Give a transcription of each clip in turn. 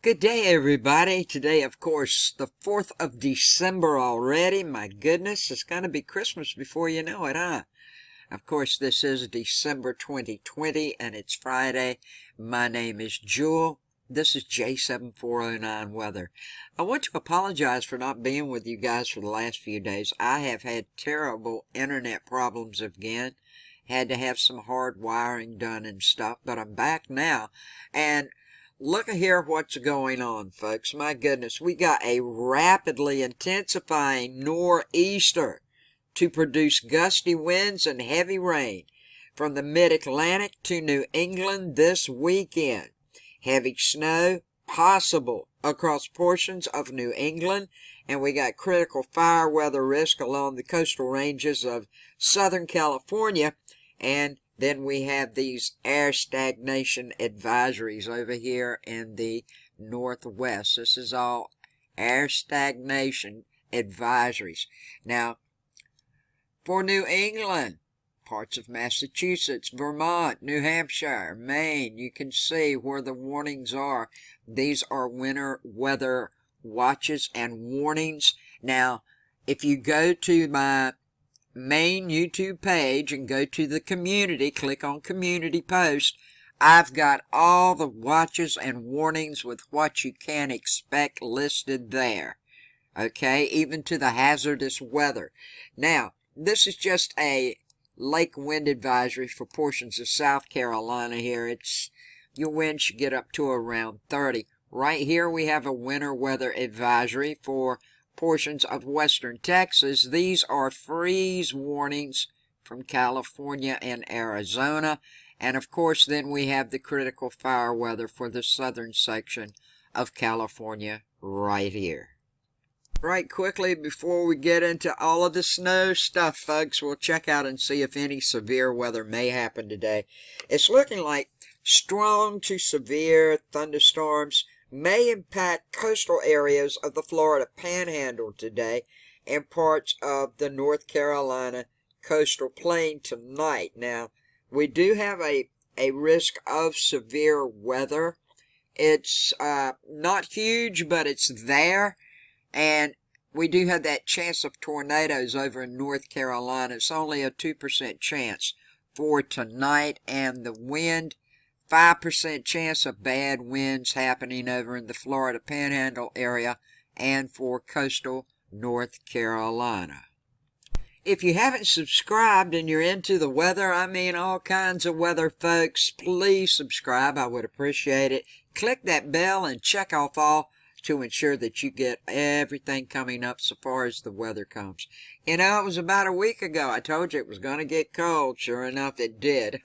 Good day, everybody. Today, of course, the 4th of December already. My goodness, it's going to be Christmas before you know it, huh? Of course, this is December 2020, and it's Friday. My name is Jewel. This is J7409 Weather. I want to apologize for not being with you guys for the last few days. I have had terrible internet problems again. Had to have some hard wiring done and stuff, but I'm back now, and look at here what's going on, folks. My goodness, we got a rapidly intensifying nor'easter to produce gusty winds and heavy rain from the mid-Atlantic to New England this weekend. Heavy snow possible across portions of New England, and we got critical fire weather risk along the coastal ranges of Southern California, and then we have these air stagnation advisories over here in the Northwest. This is all air stagnation advisories. Now, for New England, parts of Massachusetts, Vermont, New Hampshire, Maine, you can see where the warnings are. These are winter weather watches and warnings. Now, if you go to my main YouTube page and go to the community, click on community post, I've got all the watches and warnings with what you can expect listed there. Okay, even to the hazardous weather. Now, this is just a lake wind advisory for portions of South Carolina here. Your wind should get up to around 30. Right here we have a winter weather advisory for portions of western Texas. These are freeze warnings from California and Arizona. And of course, then we have the critical fire weather for the southern section of California right here. Right quickly, before we get into all of the snow stuff, folks, we'll check out and see if any severe weather may happen today. It's looking like strong to severe thunderstorms may impact coastal areas of the Florida Panhandle today and parts of the North Carolina coastal plain tonight. Now, we do have a risk of severe weather. It's not huge, but it's there. And we do have that chance of tornadoes over in North Carolina. It's only a 2% chance for tonight. And the wind, 5% chance of bad winds happening over in the Florida Panhandle area and for coastal North Carolina. If you haven't subscribed and you're into the weather, I mean all kinds of weather, folks, please subscribe. I would appreciate it. Click that bell and check off all to ensure that you get everything coming up so far as the weather comes. You know, it was about a week ago I told you it was going to get cold. Sure enough, it did.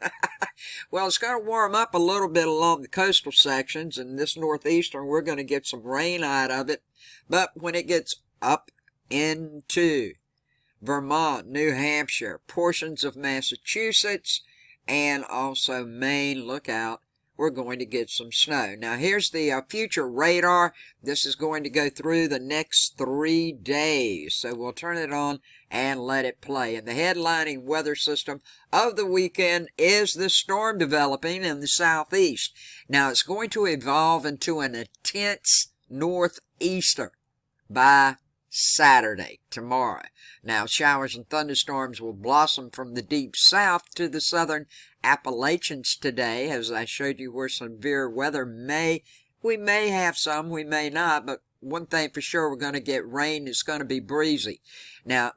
Well, it's going to warm up a little bit along the coastal sections, and this northeastern, we're going to get some rain out of it. But when it gets up into Vermont, New Hampshire, portions of Massachusetts, and also Maine, look out, we're going to get some snow. Now, here's the future radar. This is going to go through the next 3 days. So we'll turn it on and let it play. And the headlining weather system of the weekend is the storm developing in the southeast. Now, it's going to evolve into an intense northeaster by Saturday, tomorrow. Now, showers and thunderstorms will blossom from the deep south to the southern Appalachians today, as I showed you where severe weather we may have some, we may not, but one thing for sure, we're going to get rain. It's going to be breezy. Now,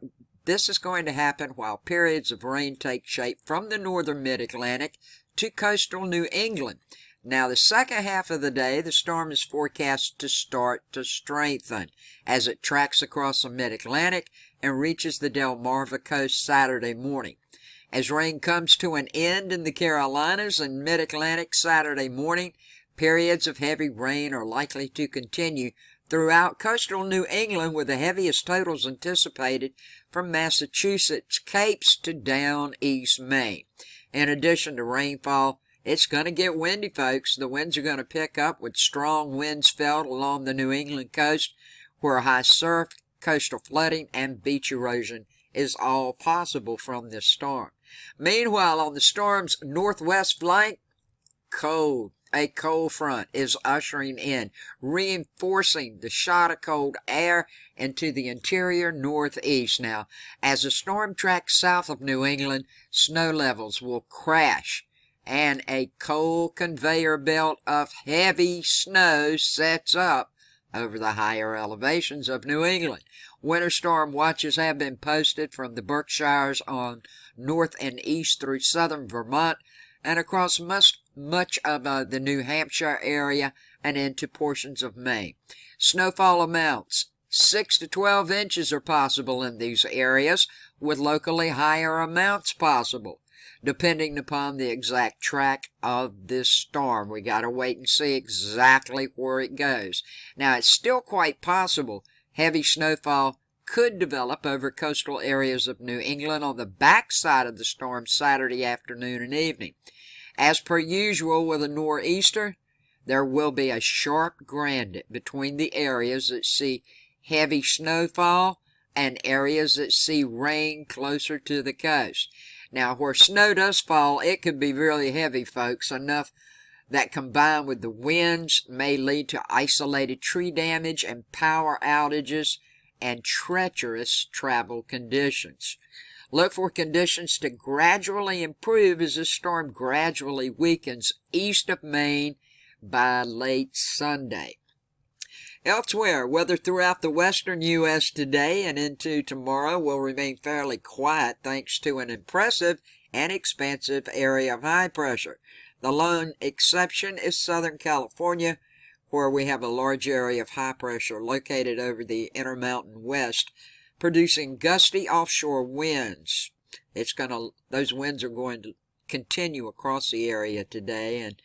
this is going to happen while periods of rain take shape from the northern mid-Atlantic to coastal New England. Now, the second half of the day, the storm is forecast to start to strengthen as it tracks across the mid-Atlantic and reaches the Delmarva coast Saturday morning. As rain comes to an end in the Carolinas and mid-Atlantic Saturday morning, periods of heavy rain are likely to continue throughout coastal New England, with the heaviest totals anticipated from Massachusetts Capes to down East Maine. In addition to rainfall, it's going to get windy, folks. The winds are going to pick up with strong winds felt along the New England coast, where high surf, coastal flooding, and beach erosion is all possible from this storm. Meanwhile, on the storm's northwest flank, cold a cold front is ushering in, reinforcing the shot of cold air into the interior northeast. Now, as the storm tracks south of New England, snow levels will crash, and a cold conveyor belt of heavy snow sets up over the higher elevations of New England. Winter storm watches have been posted from the Berkshires on north and east through southern Vermont and across much of the New Hampshire area and into portions of Maine. Snowfall amounts 6 to 12 inches are possible in these areas, with locally higher amounts possible, depending upon the exact track of this storm. We got to wait and see exactly where it goes. Now, it's still quite possible heavy snowfall could develop over coastal areas of New England on the backside of the storm Saturday afternoon and evening. As per usual with a nor'easter, there will be a sharp gradient between the areas that see heavy snowfall and areas that see rain closer to the coast. Now, where snow does fall, it could be really heavy, folks, enough that combined with the winds may lead to isolated tree damage and power outages and treacherous travel conditions. Look for conditions to gradually improve as the storm gradually weakens east of Maine by late Sunday. Elsewhere, weather throughout the western U.S. today and into tomorrow will remain fairly quiet thanks to an impressive and expansive area of high pressure. The lone exception is Southern California, where we have a large area of high pressure located over the Intermountain West, producing gusty offshore winds. Those winds are going to continue across the area today, and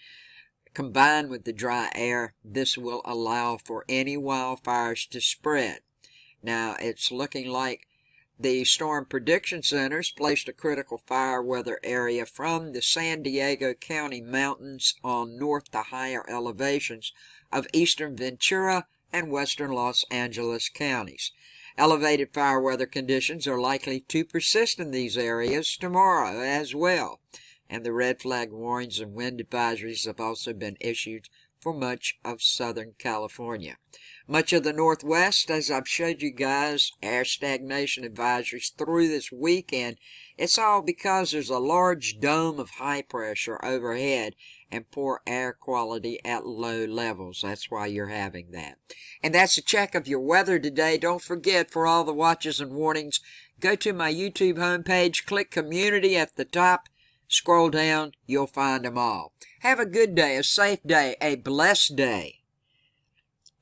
combined with the dry air, this will allow for any wildfires to spread. Now, it's looking like the Storm Prediction Centers placed a critical fire weather area from the San Diego County mountains on north to higher elevations of eastern Ventura and western Los Angeles counties. Elevated fire weather conditions are likely to persist in these areas tomorrow as well, and the red flag warnings and wind advisories have also been issued for much of Southern California. Much of the Northwest, as I've showed you guys, air stagnation advisories through this weekend. It's all because there's a large dome of high pressure overhead and poor air quality at low levels. That's why you're having that. And that's a check of your weather today. Don't forget, for all the watches and warnings, go to my YouTube homepage, click Community at the top, scroll down, you'll find them all. Have a good day, a safe day, a blessed day.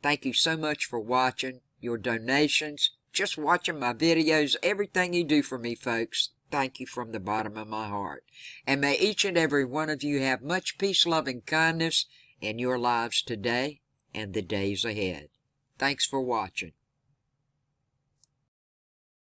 Thank you so much for watching, your donations, just watching my videos, everything you do for me, folks. Thank you from the bottom of my heart. And may each and every one of you have much peace, love, and kindness in your lives today and the days ahead. Thanks for watching.